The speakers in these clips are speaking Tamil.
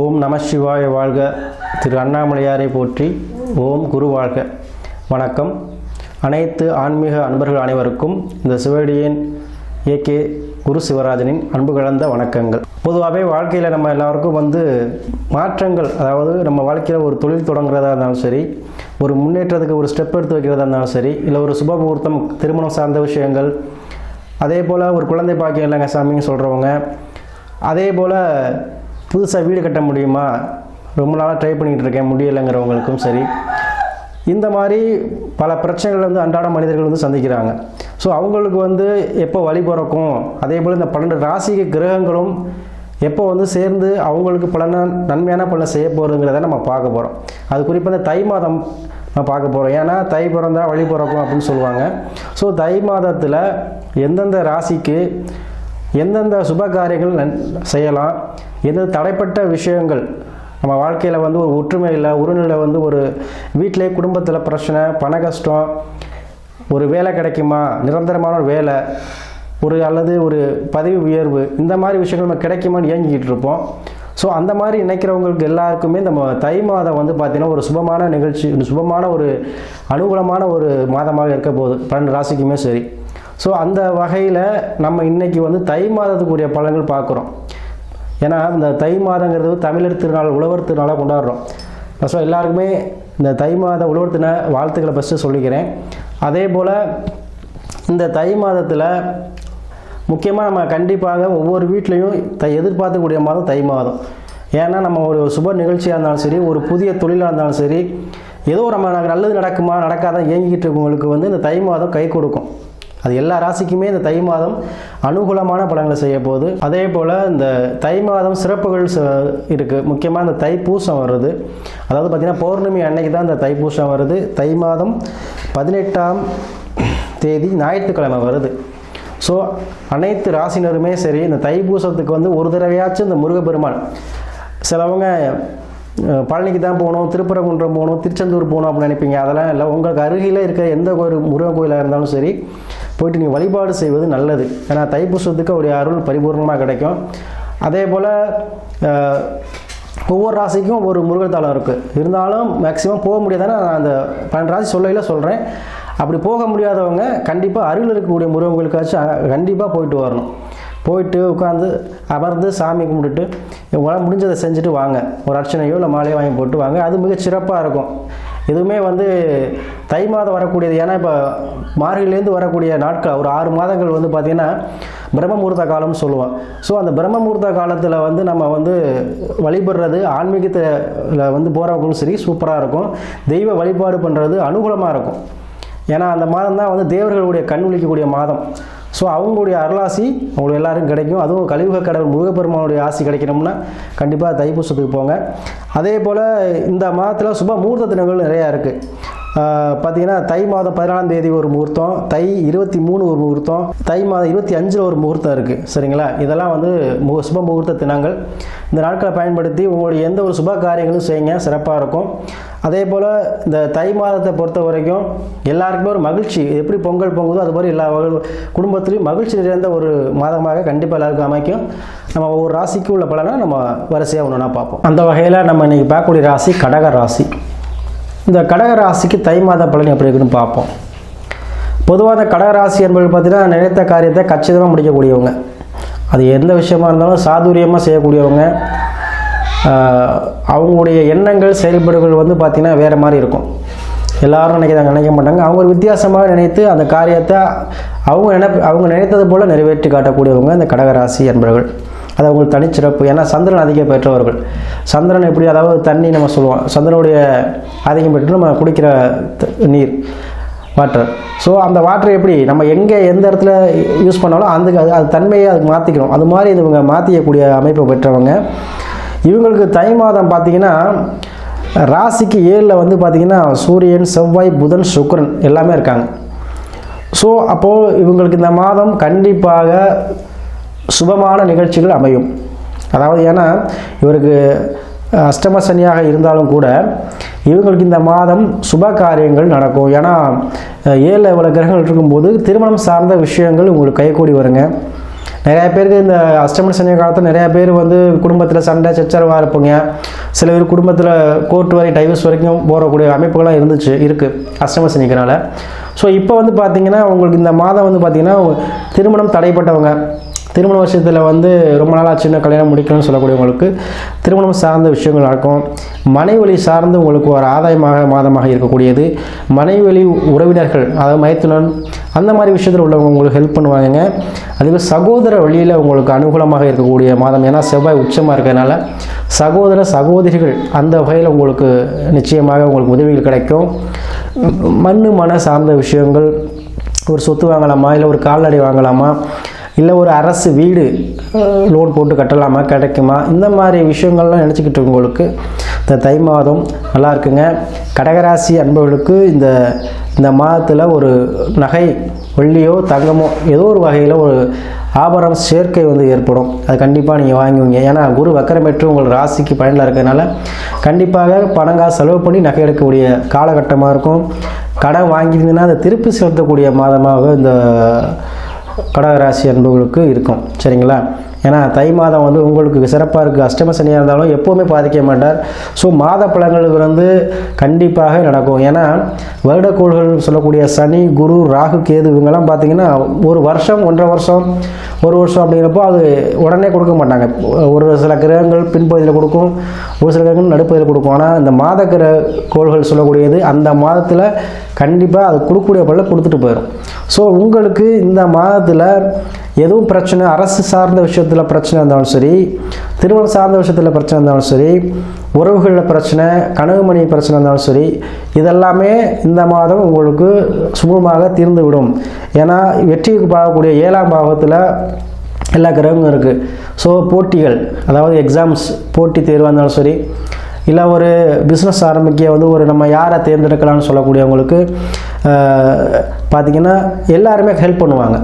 ஓம் நம சிவாய வாழ்க. திரு அண்ணாமலையாரை போற்றி. ஓம் குரு வாழ்க. வணக்கம். அனைத்து ஆன்மீக அன்பர்கள் அனைவருக்கும் இந்த சிவடியின் ஏகே குரு சிவராஜனின் அன்பு கலந்த வணக்கங்கள். பொதுவாகவே வாழ்க்கையில் நம்ம எல்லாருக்கும் மாற்றங்கள், அதாவது நம்ம வாழ்க்கையில் ஒரு தொழில் தொடங்குறதா இருந்தாலும் சரி, ஒரு முன்னேற்றத்துக்கு ஒரு ஸ்டெப் எடுத்து வைக்கிறதா இருந்தாலும் சரி, இல்லை ஒரு சுப முகூர்த்தம், திருமணம் சார்ந்த விஷயங்கள், அதே போல் ஒரு குழந்தை பாக்கியம் இல்லைங்க சாமின்னு சொல்கிறவங்க, அதே போல் புதுசாக வீடு கட்ட முடியுமா, ரொம்ப நாளாக ட்ரை பண்ணிகிட்டு இருக்கேன் முடியலைங்கிறவங்களுக்கும் சரி, இந்த மாதிரி பல பிரச்சனைகள் அன்றாட மனிதர்கள் சந்திக்கிறாங்க. ஸோ அவங்களுக்கு எப்போ வழி பிறக்கும், அதே போல் இந்த 12 ராசிக்கு கிரகங்களும் எப்போ சேர்ந்து அவங்களுக்கு நன்மையான பலனை செய்ய போகிறதுங்கிறத நம்ம பார்க்க போகிறோம். அது குறிப்பாக இந்த தை மாதம் நான் பார்க்க போகிறோம். ஏன்னா தை பிறந்தால் வழி பிறக்கும் அப்படின்னு சொல்லுவாங்க. ஸோ தை மாதத்தில் எந்தெந்த ராசிக்கு எந்தெந்த சுப காரியங்கள் செய்யலாம், எந்தெந்த தடைப்பட்ட விஷயங்கள் நம்ம வாழ்க்கையில் ஒரு ஒற்றுமை இல்லை, உறநிலை ஒரு வீட்டிலே குடும்பத்தில் பிரச்சனை, பண கஷ்டம், ஒரு வேலை கிடைக்குமா, நிரந்தரமான ஒரு வேலை, அல்லது ஒரு பதவி உயர்வு, இந்த மாதிரி விஷயங்கள் நம்ம கிடைக்குமான்னு ஏங்கிக்கிட்டு இருப்போம். ஸோ அந்த மாதிரி நினைக்கிறவங்களுக்கு எல்லாருக்குமே நம்ம தை மாதம் பார்த்திங்கன்னா ஒரு சுபமான நிகழ்ச்சி, சுபமான ஒரு அனுகூலமான ஒரு மாதமாக இருக்க போகுது 12 ராசிக்குமே சரி. ஸோ அந்த வகையில் நம்ம இன்றைக்கி தை மாதத்துக்குரிய பலன்கள் பார்க்குறோம். ஏன்னா இந்த தை மாதங்கிறது தமிழர் திருநாள், உழவர் திருநாளாக கொண்டாடுறோம். ஸோ எல்லாருக்குமே இந்த தை மாத உழவர் திருநாள் வாழ்த்துக்களை ஃபஸ்ட்டு சொல்லிக்கிறேன். அதே போல் இந்த தை மாதத்தில் முக்கியமாக நம்ம கண்டிப்பாக ஒவ்வொரு வீட்லேயும் எதிர்பார்க்கக்கூடிய மாதம் தை மாதம். ஏன்னா நம்ம ஒரு சுப நிகழ்ச்சியாக இருந்தாலும் சரி, ஒரு புதிய தொழிலாக இருந்தாலும் சரி, ஏதோ நம்ம நல்லது நடக்குமா நடக்காதான் ஏங்கிக்கிட்டு இருக்கவங்களுக்கு இந்த தை மாதம் கை கொடுக்கும். அது எல்லா ராசிக்குமே இந்த தை மாதம் அனுகூலமான பலன்களை செய்ய போகுது. அதே போல் இந்த தை மாதம் சிறப்புகள் இருக்குது. முக்கியமாக இந்த தைப்பூசம் வருது. அதாவது பார்த்திங்கன்னா பௌர்ணமி அன்னைக்கு தான் இந்த தைப்பூசம் வருது. தை மாதம் 18ஆம் தேதி ஞாயிற்றுக்கிழமை வருது. ஸோ அனைத்து ராசினருமே சரி இந்த தைப்பூசத்துக்கு ஒரு தடவையாச்சும் இந்த முருகப்பெருமான், சிலவங்க பழனிக்கு தான் போகணும், திருப்பரங்குன்றம் போகணும், திருச்செந்தூர் போகணும் அப்படின்னு நினைப்பீங்க. அதெல்லாம் இல்லை. உங்களுக்கு அருகில் இருக்கிற எந்த ஒரு முருகன் கோயிலாக இருந்தாலும் சரி போயிட்டு நீங்கள் வழிபாடு செய்வது நல்லது. ஏன்னா தைப்பூசத்துக்கு அவருடைய அருள் பரிபூர்ணமாக கிடைக்கும். அதே போல் ஒவ்வொரு ராசிக்கும் ஒரு முருகன் தலம் இருக்குது. இருந்தாலும் மேக்ஸிமம் போக முடியாதானே நான் அந்த 12 ராசி சொல்லையில் சொல்கிறேன். அப்படி போக முடியாதவங்க கண்டிப்பாக அருகில் இருக்கக்கூடிய முருகன் கோயிலுக்காச்சும் கண்டிப்பாக போயிட்டு வரணும். போயிட்டு உட்காந்து அமர்ந்து சாமி கும்பிட்டுட்டு உங்களால் முடிஞ்சதை செஞ்சுட்டு வாங்க. ஒரு அர்ச்சனையோ இல்லை மாலையோ வாங்கி போட்டு வாங்க. அது மிக சிறப்பாக இருக்கும். எதுவுமே தை மாதம் வரக்கூடியது. ஏன்னா இப்போ மார்கழிலேருந்து வரக்கூடிய நாட்கள் ஒரு 6 மாதங்கள் பார்த்திங்கன்னா பிரம்ம முகூர்த்த காலம்னு சொல்லுவோம். ஸோ அந்த பிரம்ம முகூர்த்த காலத்தில் நம்ம வழிபடுறது, ஆன்மீகத்தில் போகிறவங்களும் சரி சூப்பராக இருக்கும். தெய்வ வழிபாடு பண்ணுறது அனுகூலமாக இருக்கும். ஏன்னா அந்த மாதம் தான் தேவர்களுடைய கண் விழிக்கக்கூடிய மாதம். ஸோ அவங்களுடைய அருளாசி அவங்களுக்கு எல்லாருக்கும் கிடைக்கும். அதுவும் கலியுக கடவுள் முருகப்பெருமானுடைய ஆசி கிடைக்கணும்னா கண்டிப்பாக தைப்பூசத்துக்கு போங்க. அதே போல் இந்த மாதத்தில் சுப முகூர்த்த தினங்கள் நிறையா இருக்குது. பார்த்திங்கன்னா தை மாதம் 14ஆம் தேதி ஒரு முகூர்த்தம், தை 23 ஒரு முகூர்த்தம், தை மாதம் 25 ஒரு முகூர்த்தம் இருக்குது. சரிங்களா? இதெல்லாம் சுப முகூர்த்த தினங்கள். இந்த நாட்களை பயன்படுத்தி உங்களுடைய எந்த ஒரு சுப காரியங்களும் செய்யுங்க, சிறப்பாக இருக்கும். அதே போல் இந்த தை மாதத்தை பொறுத்த வரைக்கும் எல்லாருக்குமே ஒரு மகிழ்ச்சி, எப்படி பொங்கல் பொங்குதோ அது மாதிரி எல்லா குடும்பத்திலையும் மகிழ்ச்சி நிறைந்த ஒரு மாதமாக கண்டிப்பாக எல்லாருக்கும் அமைக்கும். நம்ம ஒவ்வொரு ராசிக்கு உள்ள பலனை நம்ம வரிசையாக ஒன்றுனா பார்ப்போம். அந்த வகையில் நம்ம இன்றைக்கி பார்க்கக்கூடிய ராசி கடக ராசி. இந்த கடக ராசிக்கு தை மாத பலன் எப்படி இருக்குன்னு பார்ப்போம். பொதுவாக இந்த கடக ராசி என்பது பார்த்திங்கன்னா நினைத்த காரியத்தை கச்சிதமாக முடிக்கக்கூடியவங்க. அது எந்த விஷயமா இருந்தாலும் சாதுரியமாக செய்யக்கூடியவங்க. அவங்களுடைய எண்ணங்கள் செயல்பாடுகள் பார்த்திங்கன்னா வேறு மாதிரி இருக்கும். எல்லாரும் நினைக்க மாட்டாங்க. அவங்க ஒரு வித்தியாசமாக நினைத்து அந்த காரியத்தை அவங்க நினைத்தது போல் நிறைவேற்றி காட்டக்கூடியவங்க இந்த கடகராசி என்பவர்கள். அது அவங்களுக்கு தனிச்சிறப்பு. ஏன்னா சந்திரன் அதிகம் பெற்றவர்கள். சந்திரன் எப்படி, அதாவது தண்ணி நம்ம சொல்லுவோம், சந்திரனுடைய அதிகம் பெற்று நம்ம குடிக்கிற நீர், வாட்டர். ஸோ அந்த வாட்டர் எப்படி நம்ம எந்த இடத்துல யூஸ் பண்ணாலும் அது தன்மையை அதுக்கு மாற்றிக்கணும். அது மாதிரி இவங்க மாற்றிக்கக்கூடிய அமைப்பை பெற்றவங்க. இவங்களுக்கு தை மாதம் பார்த்திங்கன்னா ராசிக்கு 7ல் பார்த்திங்கன்னா சூரியன், செவ்வாய், புதன், சுக்கிரன் எல்லாமே இருக்காங்க. ஸோ அப்போது இவங்களுக்கு இந்த மாதம் கண்டிப்பாக சுபமான நிகழ்ச்சிகள் அமையும். அதாவது ஏன்னா இவருக்கு அஷ்டம சனியாக இருந்தாலும் கூட இவங்களுக்கு இந்த மாதம் சுப காரியங்கள் நடக்கும். ஏன்னா 7ல் இவ்வளோ கிரகங்கள் இருக்கும்போது திருமணம் சார்ந்த விஷயங்கள் உங்களுக்கு கைகூடி வருங்க. நிறையா பேருக்கு இந்த அஷ்டம சனி காலத்தில் நிறையா பேர் வந்து குடும்பத்தில் சண்டை சச்சரவாக இருப்பீங்க. சில பேர் குடும்பத்தில் கோர்ட் வரை டைவர்ஸ் வரைக்கும் போகக்கூடிய அமைப்புகள்லாம் இருக்குது அஷ்டம சனிக்கனால. ஸோ இப்போ வந்து பார்த்திங்கன்னா உங்களுக்கு இந்த மாதம் வந்து பார்த்திங்கன்னா திருமணம் தடைப்பட்டவங்க, திருமண விஷயத்தில் வந்து ரொம்ப நாளாக சின்ன கல்யாணம் முடிக்கணும்னு சொல்லக்கூடியவங்களுக்கு திருமணம் சார்ந்த விஷயங்கள் நடக்கும். மனைவழி சார்ந்து உங்களுக்கு ஒரு மாதமாக இருக்கக்கூடியது. மனைவழி உறவினர்கள், அதாவது மைத்துனன் அந்த மாதிரி விஷயத்தில் உள்ளவங்க உங்களுக்கு ஹெல்ப் பண்ணுவாங்க. அதுவே சகோதர வழியில் உங்களுக்கு அனுகூலமாக இருக்கக்கூடிய மாதம். ஏன்னா செவ்வாய் உச்சமாக இருக்கிறதுனால சகோதரிகள் அந்த வகையில் உங்களுக்கு நிச்சயமாக உங்களுக்கு உதவிகள் கிடைக்கும். மன சார்ந்த விஷயங்கள், ஒரு சொத்து வாங்கலாமா, இல்லை ஒரு கால்நடை வாங்கலாமா, இல்லை ஒரு அரசு வீடு லோன் போட்டு கட்டலாமா, கிடைக்குமா, இந்த மாதிரி விஷயங்கள்லாம் நினச்சிக்கிட்டு இருக்கவங்களுக்கு இந்த தை மாதம் நல்லா இருக்குங்க. கடகராசி அன்பர்களுக்கு இந்த மாதத்தில் ஒரு நகை, வெள்ளியோ தங்கமோ ஏதோ ஒரு வகையில் ஒரு ஆபரண சேர்க்கை வந்து ஏற்படும். அது கண்டிப்பாக நீங்கள் வாங்குவீங்க. ஏன்னா குரு வக்கரம் பெற்று உங்கள் ராசிக்கு பயனில் இருக்கிறதுனால கண்டிப்பாக பணங்காசு செலவு பண்ணி நகை எடுக்கக்கூடிய காலகட்டமாக இருக்கும். கடன் வாங்கியிருந்தீங்கன்னா அதை திருப்பி செலுத்தக்கூடிய மாதமாக இந்த கடகராசி அன்புகளுக்கு இருக்கும். சரிங்களா? ஏன்னா தை மாதம் வந்து உங்களுக்கு சிறப்பாக இருக்குது. அஷ்டம சனியாக இருந்தாலும் எப்போவுமே பாதிக்க மாட்டார். ஸோ மாத பலன்கள் வந்து கண்டிப்பாக நடக்கும். ஏன்னா வருடக்கோள்கள் சொல்லக்கூடிய சனி, குரு, ராகு, கேது இவங்கெல்லாம் பார்த்தீங்கன்னா ஒரு வருஷம், 1.5 வருஷம், 1 வருஷம் அப்படிங்கிறப்போ அது உடனே கொடுக்க மாட்டாங்க. ஒரு சில கிரகங்கள் பின்பகுதியில் கொடுக்கும், ஒரு சில கிரகங்கள் நடுப்பகுதியில் கொடுக்கும். ஆனால் இந்த மாத கோள்கள் சொல்லக்கூடியது அந்த மாதத்தில் கண்டிப்பாக அது கொடுக்கக்கூடிய பலன் கொடுத்துட்டு போயிடும். ஸோ உங்களுக்கு இந்த மாதத்தில் எதுவும் பிரச்சனை, அரசு சார்ந்த விஷயத்தில் பிரச்சனை இருந்தாலும் சரி, திருமணம் சார்ந்த விஷயத்தில் பிரச்சனை இருந்தாலும் சரி, உறவுகளில் பிரச்சனை, கனவுமணி பிரச்சனை இருந்தாலும் சரி, இதெல்லாமே இந்த மாதம் உங்களுக்கு சுமூகமாக தீர்ந்து விடும். ஏன்னா வெற்றிக்கு பார்க்கக்கூடிய 7ஆம் பாவத்தில் எல்லா கிரகங்களும் இருக்குது. ஸோ போட்டிகள், அதாவது எக்ஸாம்ஸ், போட்டி தேர்வாக இருந்தாலும் சரி, இல்லை ஒரு பிஸ்னஸ் ஆரம்பிக்க வந்து நம்ம யாரை தேர்ந்தெடுக்கலாம்னு சொல்லக்கூடியவங்களுக்கு பார்த்திங்கன்னா எல்லாருமே ஹெல்ப் பண்ணுவாங்க.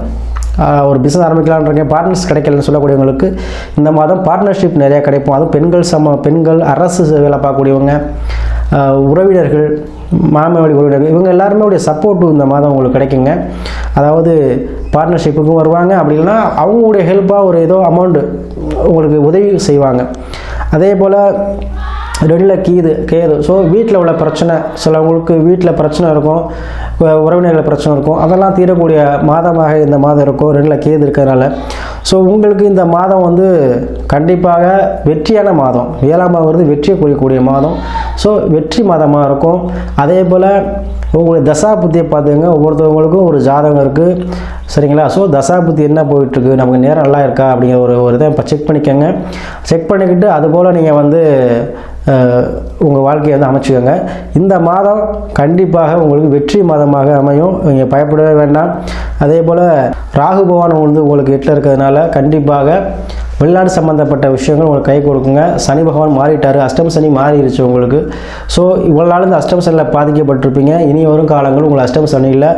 ஒரு பிஸ்னஸ் ஆரம்பிக்கலான்றீங்க, பார்ட்னர்ஸ் கிடைக்கலன்னு சொல்லக்கூடியவங்களுக்கு இந்த மாதம் பார்ட்னர்ஷிப் நிறையா கிடைக்கும். அதுவும் பெண்கள், அரசு வேலை பார்க்கக்கூடியவங்க, உறவினர்கள், மாமவழி உறவினர்கள், இவங்க எல்லாருமே உடைய சப்போர்ட்டு இந்த மாதம் உங்களுக்கு கிடைக்குங்க. அதாவது பார்ட்னர்ஷிப்புக்கும் வருவாங்க. அப்படி இல்லைன்னா அவங்களுடைய ஹெல்ப்பாக ஒரு ஏதோ அமௌண்ட்டு உங்களுக்கு உதவி செய்வாங்க. அதே போல் 2ல் கேது. ஸோ வீட்டில் உள்ள பிரச்சனை, சிலவங்களுக்கு வீட்டில் பிரச்சனை இருக்கும், உறவினர்கள் பிரச்சனை இருக்கும், அதெல்லாம் தீரக்கூடிய மாதமாக இந்த மாதம் இருக்கும் 2ல் கேது இருக்கிறதுனால. ஸோ உங்களுக்கு இந்த மாதம் வந்து கண்டிப்பாக வெற்றியான மாதம். 7ஆம் மாதம் வெற்றியை குறிக்கக்கூடிய மாதம். ஸோ வெற்றி மாதமாக இருக்கும். அதே போல் உங்களுடைய தசாபுத்தியை பார்த்துங்க. ஒவ்வொருத்தவங்களுக்கும் ஒரு ஜாதகம் இருக்குது. சரிங்களா? ஸோ தசாபுத்தி என்ன போயிட்டுருக்கு, நமக்கு நேரம் நல்லா இருக்கா அப்படிங்கிற ஒரு இதை இப்போ செக் பண்ணிக்கோங்க. செக் பண்ணிக்கிட்டு அதுபோல் நீங்கள் வந்து உங்கள் வாழ்க்கையை வந்து அமைச்சுக்கோங்க. இந்த மாதம் கண்டிப்பாக உங்களுக்கு வெற்றி மாதமாக அமையும். நீங்கள் பயப்படவே வேண்டாம். அதே போல் ராகு பகவான் வந்து உங்களுக்கு 8ல் இருக்கிறதுனால கண்டிப்பாக வெளிநாடு சம்மந்தப்பட்ட விஷயங்கள் உங்களுக்கு கை கொடுக்குங்க. சனி பகவான் மாறிட்டார், அஷ்டம சனி மாறிடுச்சு உங்களுக்கு. ஸோ இவ்வளோ நாள் இந்த அஷ்டம சனியில் பாதிக்கப்பட்டிருப்பீங்க. இனி வரும் காலங்கள் உங்களுக்கு அஷ்டம சனி இல்லை.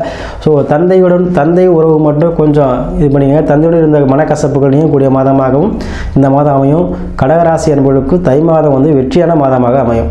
ஸோ தந்தை உறவு மட்டும் கொஞ்சம் இது பண்ணிங்க. தந்தையுடன் இருந்த மனக்கசப்புகளையும் கூடிய மாதமாகவும் இந்த மாதம் அமையும். கடகராசி அன்பர்களுக்கு தை மாதம் வந்து வெற்றியான மாதமாக அமையும்.